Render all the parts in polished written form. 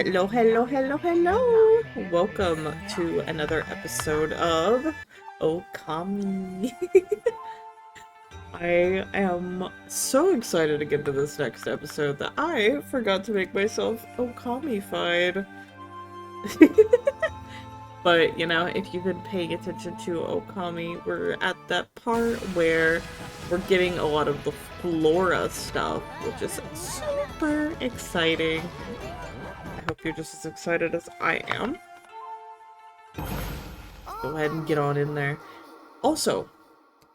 Hello, hello, hello, hello! Welcome to another episode of Ōkami. I am so excited to get to this next episode that I forgot to make myself Ōkami-fied. But, you know, if you've been paying attention to Ōkami, we're at that part where we're getting a lot of the flora stuff, which is super exciting. I hope you're just as excited as I am. Go ahead and get on in there. Also,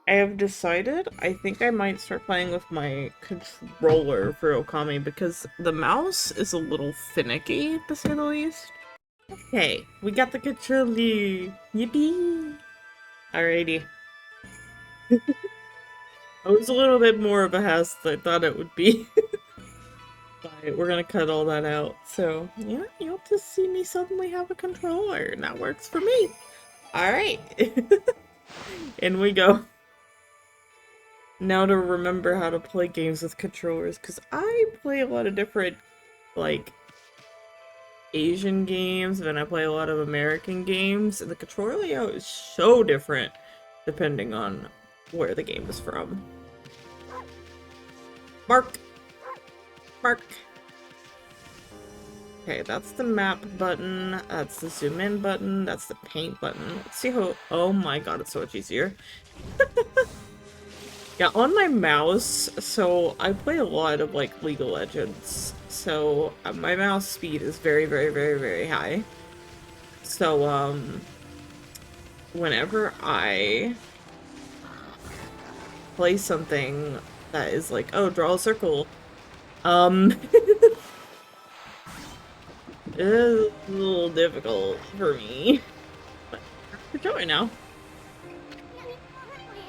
I have decided I think I might start playing with my controller for Ōkami because the mouse is a little finicky, to say the least. Okay, we got the controller. Yippee! Alrighty. I was a little bit more of a hassle than I thought it would be. But we're gonna cut all that out. So, yeah, you'll just see me suddenly have a controller, and that works for me. Alright. In we go. Now to remember how to play games with controllers, because I play a lot of different, like, Asian games, and I play a lot of American games, and the controller layout is so different depending on where the game is from. Mark! Mark! Okay, that's the map button, that's the zoom in button, that's the paint button. Let's see how- oh my god, it's so much easier. Yeah, on my mouse, so I play a lot of, like, League of Legends, so my mouse speed is very, very, very, very high. So, whenever I play something that is like, oh, draw a circle, it is a little difficult for me. But we're going now.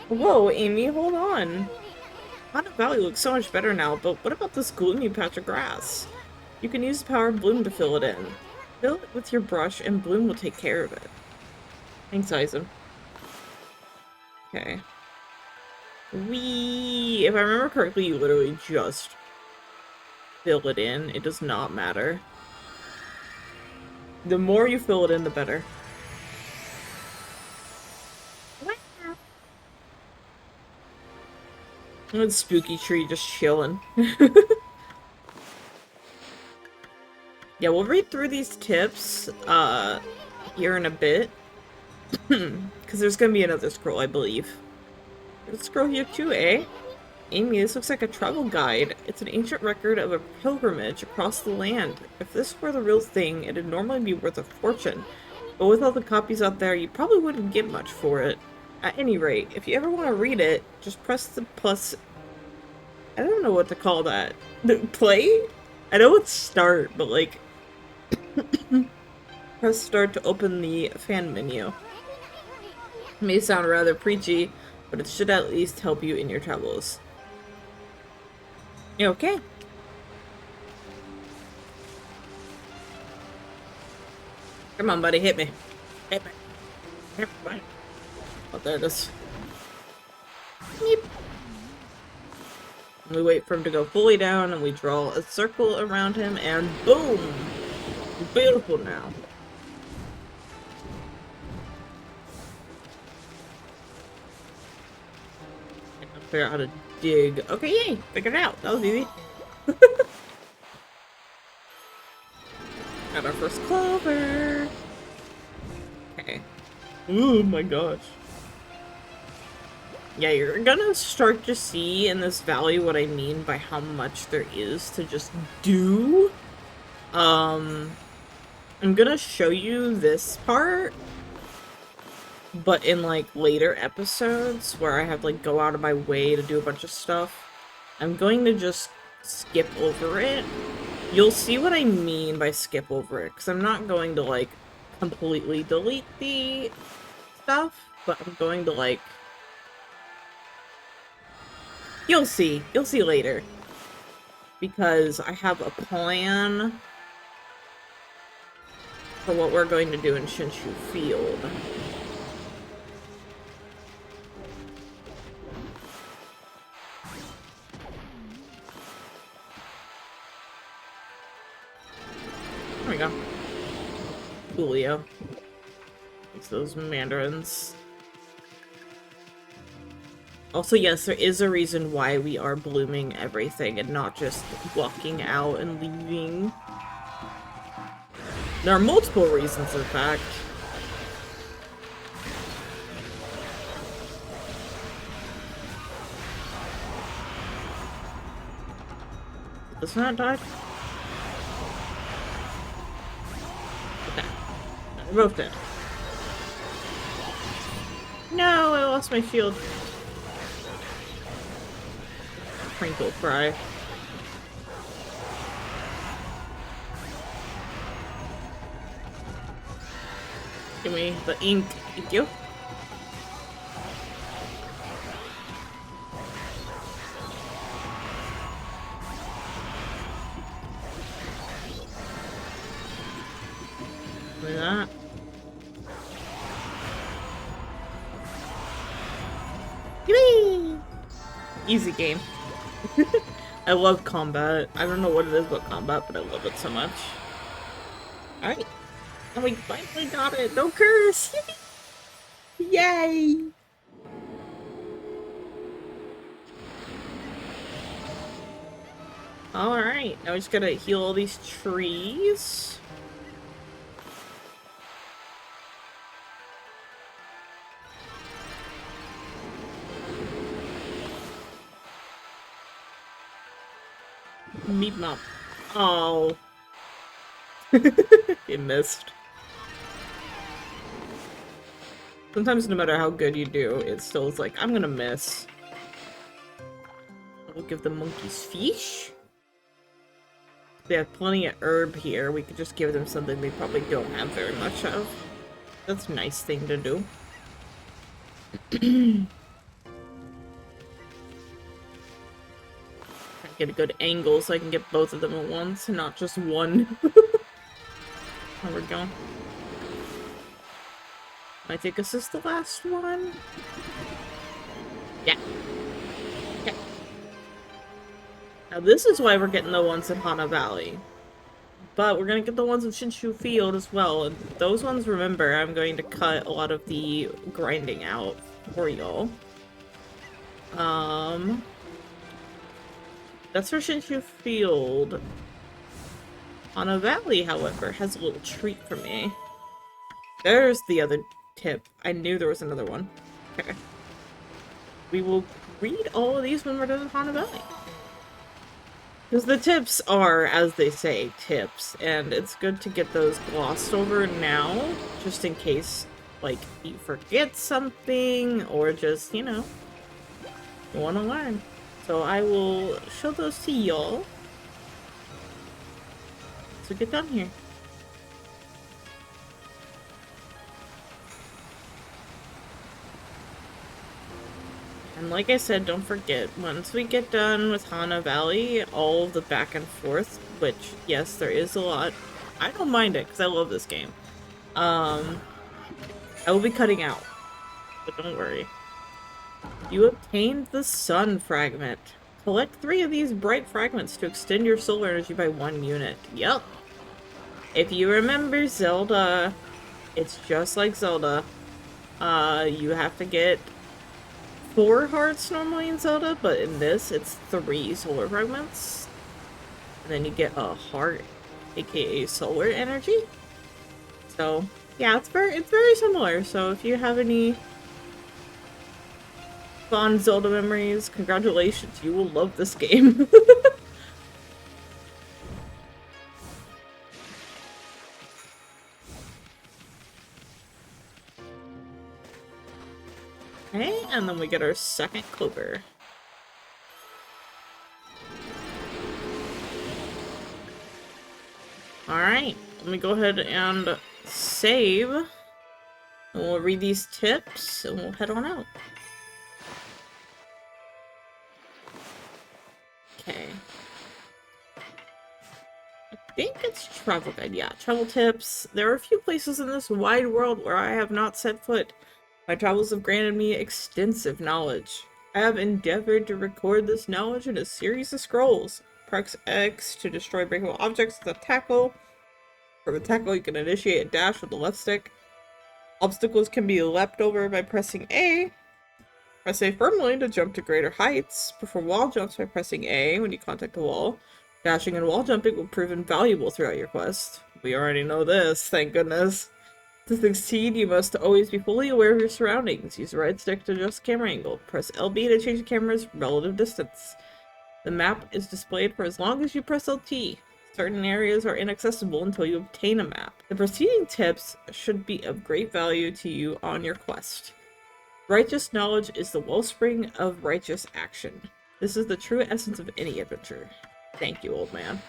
Whoa, Amy, hold on. Hana Valley looks so much better now, but what about this gloomy patch of grass? You can use the power of Bloom to fill it in. Fill it with your brush and Bloom will take care of it. Thanks, Aizen. Okay. If I remember correctly, you literally just fill it in. It does not matter. The more you fill it in, the better. That spooky tree just chilling. Yeah, we'll read through these tips, here in a bit. Because there's gonna be another scroll, I believe. There's a scroll here too, eh? Amy, this looks like a travel guide. It's an ancient record of a pilgrimage across the land. If this were the real thing, it'd normally be worth a fortune. But with all the copies out there, you probably wouldn't get much for it. At any rate, if you ever want to read it, just press the plus... I don't know what to call that. Play? I know it's start, but like... press start to open the fan menu. It may sound rather preachy, but it should at least help you in your travels. You okay? Come on, buddy, hit me. Hit me. Hit me. Oh, there it is. Meep. We wait for him to go fully down, and we draw a circle around him, and boom! Beautiful now. I gotta figure out how to dig. Okay, yay! Figured it out. That was easy. Got our first clover. Okay. Oh my gosh. Yeah, you're gonna start to see in this valley what I mean by how much there is to just do. I'm gonna show you this part, but in like later episodes where I have to like go out of my way to do a bunch of stuff, I'm going to just skip over it. You'll see what I mean by skip over it, because I'm not going to like completely delete the stuff, but I'm going to like... You'll see later. Because I have a plan for what we're going to do in Shinshu Field. There we go. Coolio. It's those mandarins. Also, yes, there is a reason why we are blooming everything and not just walking out and leaving. There are multiple reasons, in fact. Did this not die? Okay. We're both dead. No, I lost my shield. Crinkle fry. Give me the ink. Thank you. Look at that. Yippee! Easy game. I love combat. I don't know what it is about combat, but I love it so much. Alright. Oh, we finally got it! No curse! Yay! Alright, now we just gotta heal all these trees. Meat mop. Oh. You missed. Sometimes no matter how good you do, it still is like, I'm gonna miss. We'll give the monkeys fish. They have plenty of herb here. We could just give them something they probably don't have very much of. That's a nice thing to do. Get a good angle so I can get both of them at once and not just one. There we go. I think this is the last one. Yeah. Okay. Now this is why we're getting the ones in Hana Valley. But we're gonna get the ones in Shinshu Field as well. And those ones, remember, I'm going to cut a lot of the grinding out for y'all. That's for Shinshu Field. Hana Valley, however, has a little treat for me. There's the other tip. I knew there was another one. Okay. We will read all of these when we're done with Hana Valley. Because the tips are, as they say, tips. And it's good to get those glossed over now. Just in case, like, you forget something. Or just, you know, you want to learn. So I will show those to y'all. So get done here. And like I said, don't forget, once we get done with Hana Valley, all of the back and forth, which, yes, there is a lot. I don't mind it, because I love this game. I will be cutting out. But don't worry. You obtained the Sun Fragment. Collect 3 of these bright fragments to extend your solar energy by 1 unit. Yep. If you remember Zelda, it's just like Zelda. You have to get 4 hearts normally in Zelda, but in this, it's 3 solar fragments. And then you get a heart, aka solar energy. So, yeah, it's very similar. So if you have any fond Zelda memories, congratulations, you will love this game. Okay, and then we get our second clover. Alright, let me go ahead and save. And we'll read these tips, and we'll head on out. Okay. I think it's travel guide. Yeah, travel tips. There are a few places in this wide world where I have not set foot. My travels have granted me extensive knowledge. I have endeavored to record this knowledge in a series of scrolls. Press X to destroy breakable objects with a tackle. From a tackle, you can initiate a dash with the left stick. Obstacles can be leapt over by pressing A. Press A firmly to jump to greater heights. Perform wall jumps by pressing A when you contact a wall. Dashing and wall jumping will prove invaluable throughout your quest. We already know this, thank goodness. To succeed, you must always be fully aware of your surroundings. Use the right stick to adjust the camera angle. Press LB to change the camera's relative distance. The map is displayed for as long as you press LT. Certain areas are inaccessible until you obtain a map. The preceding tips should be of great value to you on your quest. Righteous knowledge is the wellspring of righteous action. This is the true essence of any adventure. Thank you, old man.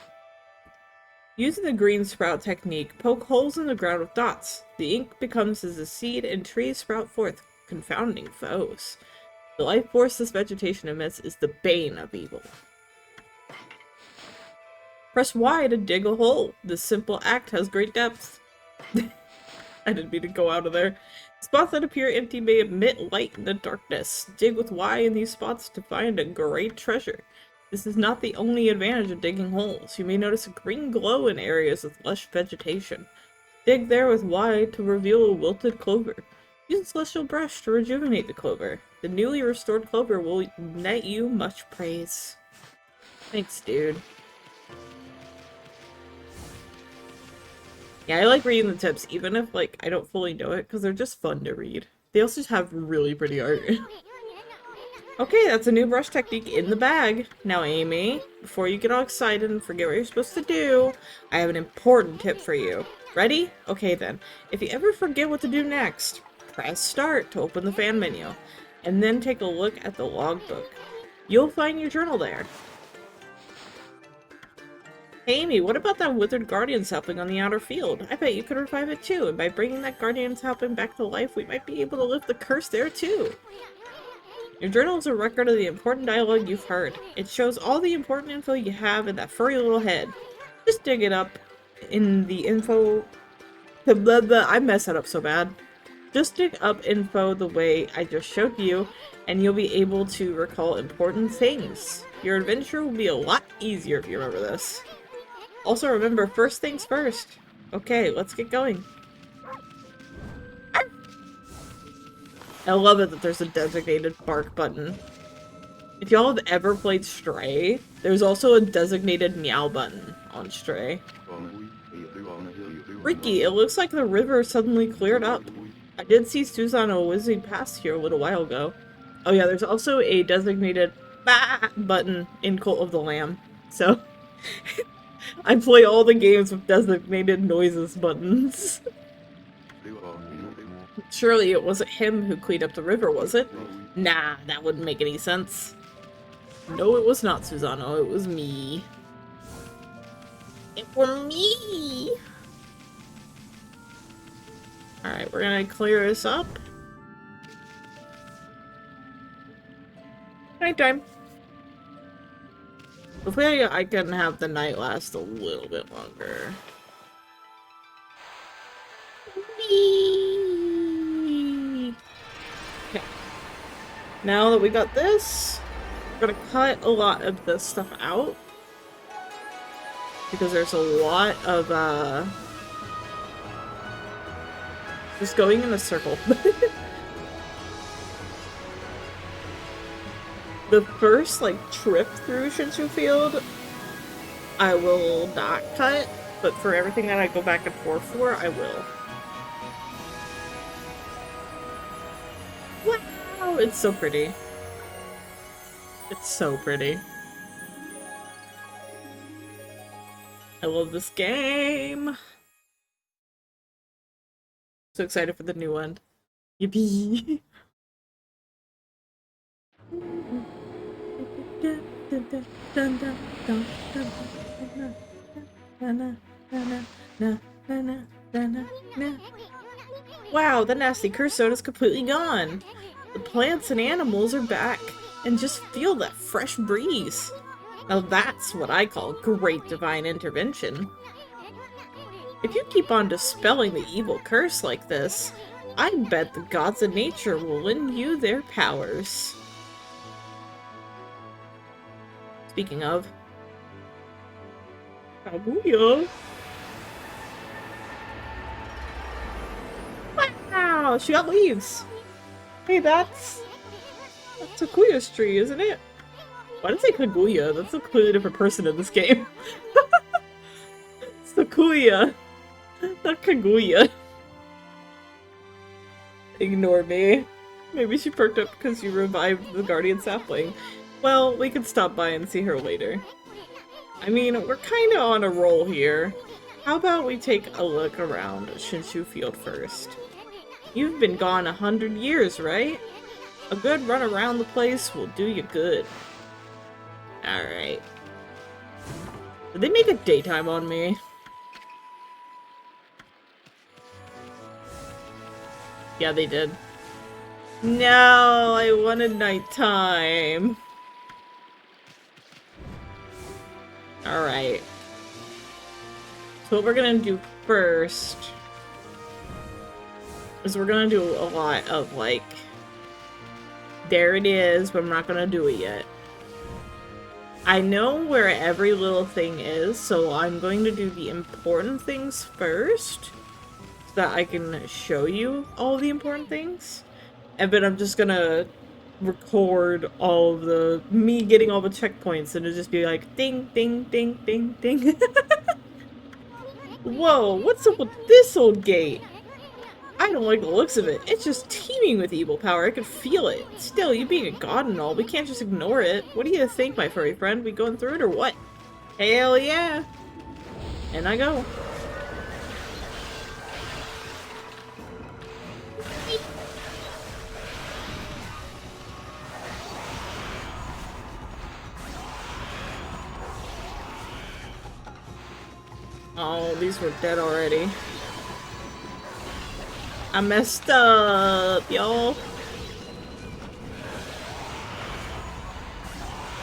Using the green sprout technique, poke holes in the ground with dots. The ink becomes as a seed and trees sprout forth, confounding foes. The life force this vegetation emits is the bane of evil. Press Y to dig a hole. This simple act has great depth. I didn't mean to go out of there. Spots that appear empty may emit light in the darkness. Dig with Y in these spots to find a great treasure. This is not the only advantage of digging holes. You may notice a green glow in areas with lush vegetation. Dig there with Y to reveal a wilted clover. Use a celestial brush to rejuvenate the clover. The newly restored clover will net you much praise. Thanks, dude. Yeah, I like reading the tips, even if, like, I don't fully know it, because they're just fun to read. They also just have really pretty art. Okay, that's a new brush technique in the bag. Now, Amy, before you get all excited and forget what you're supposed to do, I have an important tip for you. Ready? Okay then. If you ever forget what to do next, press start to open the fan menu, and then take a look at the logbook. You'll find your journal there. Hey Amy, what about that withered guardian sapling on the outer field? I bet you could revive it too, and by bringing that guardian sapling back to life, we might be able to lift the curse there too. Your journal is a record of the important dialogue you've heard. It shows all the important info you have in that furry little head. Just dig it up in the info... I mess that up so bad. Just dig up info the way I just showed you, and you'll be able to recall important things. Your adventure will be a lot easier if you remember this. Also remember, first things first. Okay, let's get going. I love it that there's a designated bark button. If y'all have ever played Stray, there's also a designated meow button on Stray. Ricky, it looks like the river suddenly cleared up. I did see Susanoo whizzing past here a little while ago. Oh yeah, there's also a designated bah button in Cult of the Lamb. So, I play all the games with designated noises buttons. Surely it wasn't him who cleaned up the river, was it? Nah, that wouldn't make any sense. No, it was not Susanoo, it was me. It were me! Alright, we're gonna clear this up. Nighttime. Hopefully I can have the night last a little bit longer. Okay. Now that we got this, we're gonna cut a lot of this stuff out. Because there's a lot of, just going in a circle. The first, like, trip through Shinshu Field, I will not cut, but for everything that I go back and forth for, I will. Wow, it's so pretty. It's so pretty. I love this game. So excited for the new one. Yippee! Wow, the nasty curse zone is completely gone. The plants and animals are back, and just feel that fresh breeze. Now that's what I call great divine intervention. If you keep on dispelling the evil curse like this, I bet the gods of nature will lend you their powers. Speaking of... Kaguya! wow, she got leaves! Hey, that's Takuya's tree, isn't it? Why did I say Kaguya? That's a completely different person in this game. It's Takuya, not Kaguya. Ignore me. Maybe she perked up because you revived the guardian sapling. Well, we could stop by and see her later. I mean, we're kinda on a roll here. How about we take a look around Shinshu Field first? You've been gone 100 years, right? A good run around the place will do you good. Alright. Did they make a daytime on me? Yeah, they did. No, I wanted nighttime. Alright. So what we're gonna do first is we're gonna do a lot of, like, there it is, but I'm not gonna do it yet. I know where every little thing is, so I'm going to do the important things first, so that I can show you all the important things. And then I'm just gonna record all of the me getting all the checkpoints, and it'll just be like ding ding ding ding ding. Whoa, what's up with this old gate? I don't like the looks of it. It's just teeming with evil power. I can feel it. Still, you being a god and all, we can't just ignore it. What do you think, my furry friend? We going through it or what? Hell yeah! And I go. Oh, these were dead already. I messed up, y'all.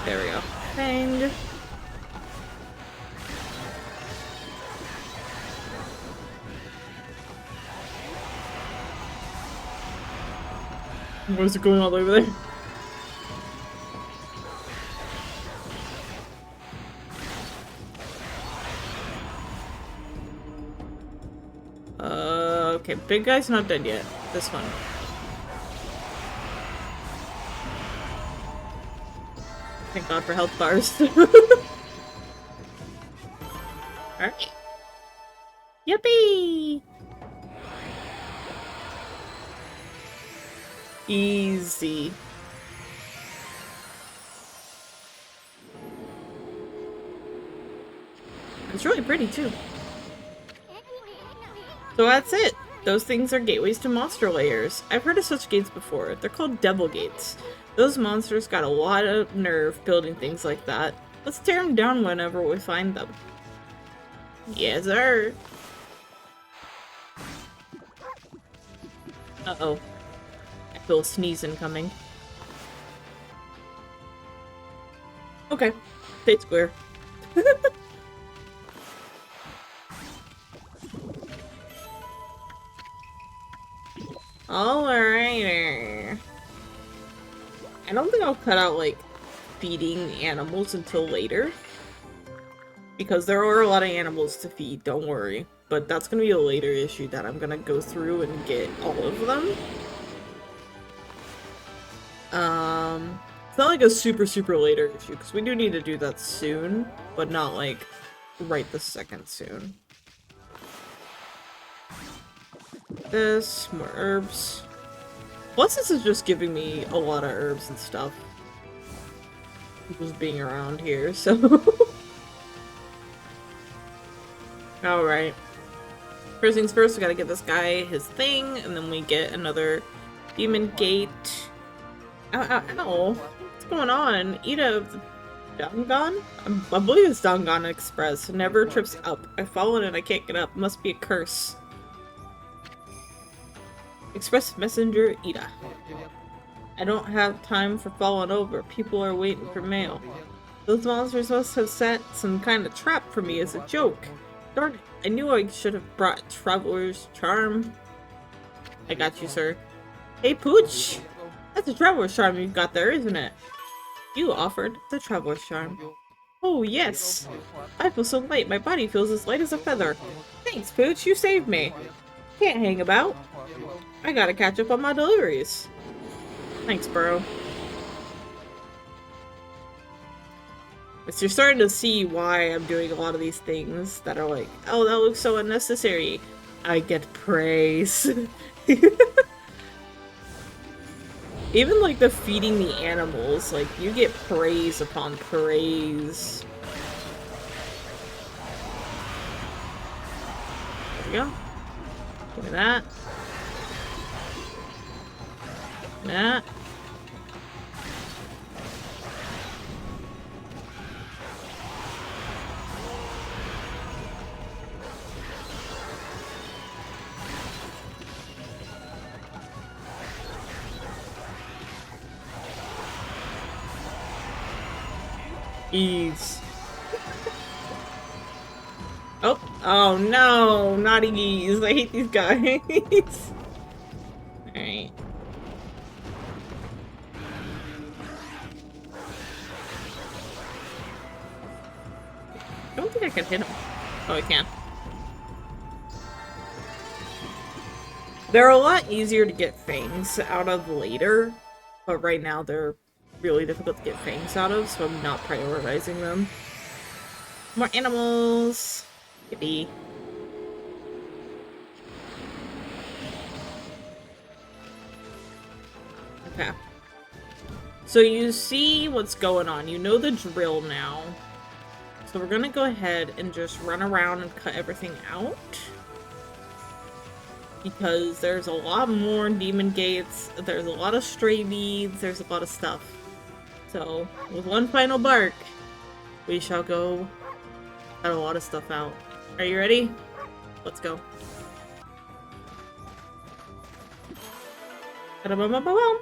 There we go. Bang. What is it going all over there? Okay, big guy's not dead yet. This one. Thank God for health bars. Alright. Yippee! Easy. It's really pretty too. So that's it. Those things are gateways to monster layers. I've heard of such gates before. They're called devil gates. Those monsters got a lot of nerve building things like that. Let's tear them down whenever we find them. Yes, sir. Uh-oh. I feel a sneeze incoming. Okay. Stay square. Alright. I don't think I'll cut out, like, feeding animals until later. Because there are a lot of animals to feed, don't worry. But that's gonna be a later issue that I'm gonna go through and get all of them. It's not like a super later issue, because we do need to do that soon, but not, like, right this second soon. This, more herbs. Plus this is just giving me a lot of herbs and stuff. Just being around here, so... Alright. First things first, we gotta get this guy his thing, and then we get another demon gate. Ow, ow, ow. What's going on? Ida Dangan? I believe it's Dangan Express. Never trips up. I've fallen and I can't get up. Must be a curse. Express Messenger Ida. I don't have time for falling over. People are waiting for mail. Those monsters must have set some kind of trap for me as a joke. Darn it. I knew I should have brought Traveler's Charm. I got you, sir. Hey, Pooch! That's a Traveler's Charm you've got there, isn't it? You offered the Traveler's Charm. Oh, yes. I feel so light. My body feels as light as a feather. Thanks, Pooch. You saved me. Can't hang about. I gotta catch up on my deliveries. Thanks, bro. So you're starting to see why I'm doing a lot of these things that are like, oh, that looks so unnecessary. I get praise. Even like the feeding the animals, like you get praise upon praise. There we go. Give me that. Give me that. Ease. Oh, oh no, not ease. I hate these guys. Alright. I don't think I can hit him. Oh, I can. They're a lot easier to get fangs out of later, but right now they're really difficult to get fangs out of, so I'm not prioritizing them. More animals! Yippee. Okay. So you see what's going on. You know the drill now. So we're gonna go ahead and just run around and cut everything out. Because there's a lot more demon gates, there's a lot of stray beads, there's a lot of stuff. So, with one final bark, we shall go cut a lot of stuff out. Are you ready? Let's go. Ta-da-bum-bum-bum-bum.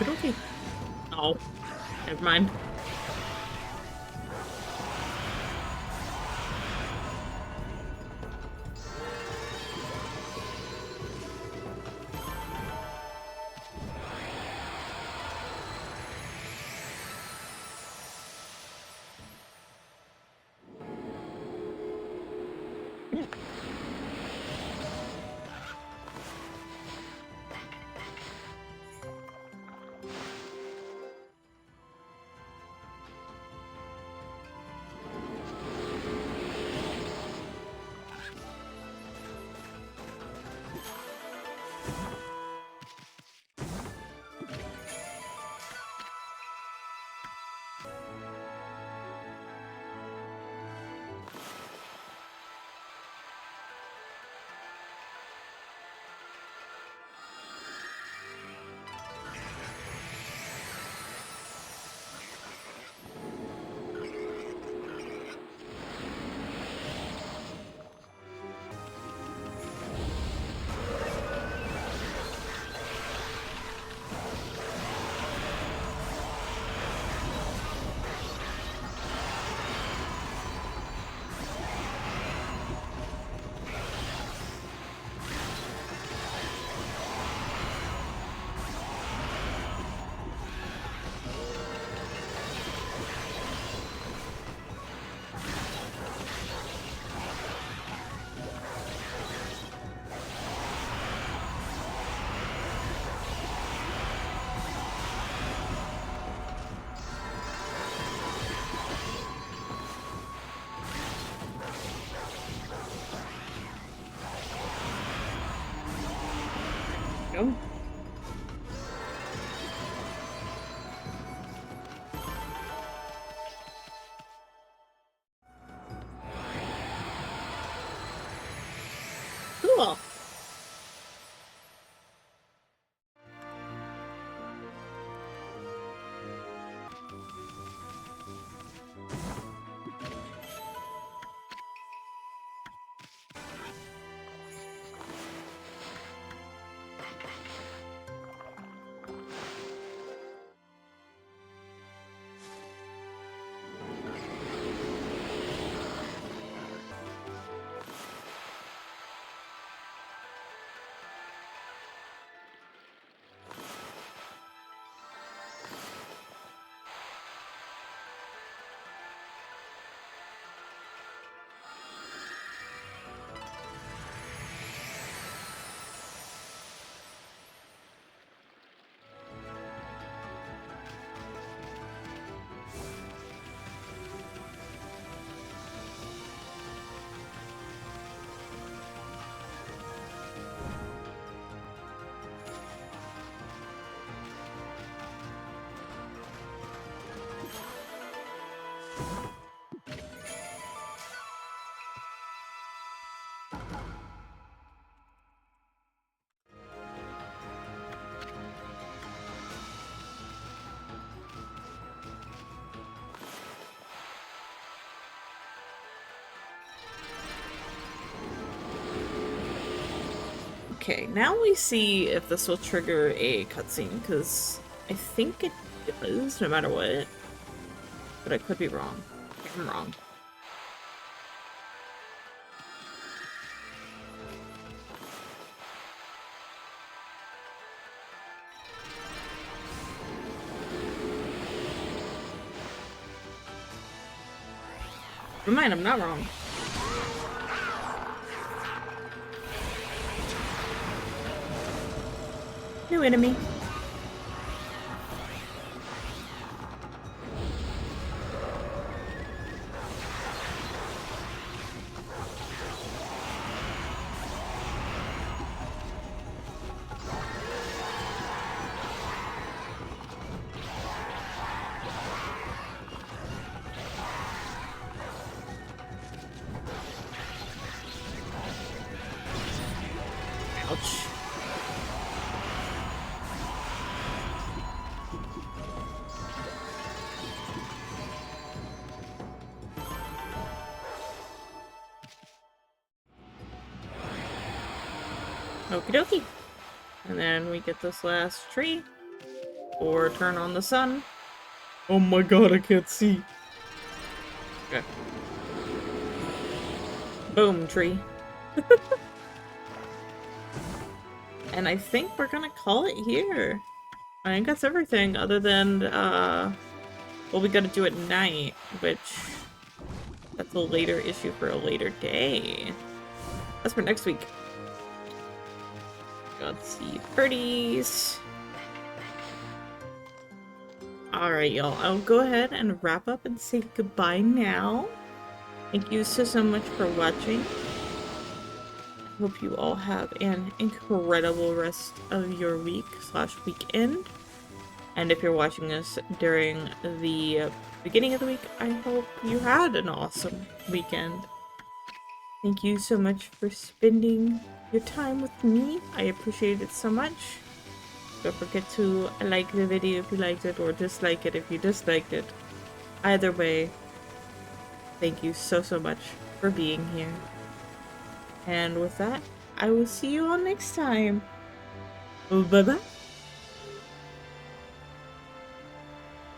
Okay. Oh, never mind. Okay, now we see if this will trigger a cutscene, because I think it does, no matter what. But I could be wrong. I'm wrong. Never mind, I'm not wrong. New enemy. Ouch. Okie dokie. And then we get this last tree. Or turn on the sun. Oh my god, I can't see. Okay. Boom, tree. And I think we're gonna call it here. I think that's everything other than, well, we gotta do it at night, which that's a later issue for a later day. That's for next week. Let's see, birdies. Alright, y'all, I'll go ahead and wrap up and say goodbye now. Thank you so much for watching. I hope you all have an incredible rest of your week / weekend. And if you're watching this during the beginning of the week, I hope you had an awesome weekend. Thank you so much for spending your time with me. I appreciate it so much. Don't forget to like the video if you liked it, or dislike it if you disliked it. Either way, thank you so much for being here. And with that, I will see you all next time. Bye-bye.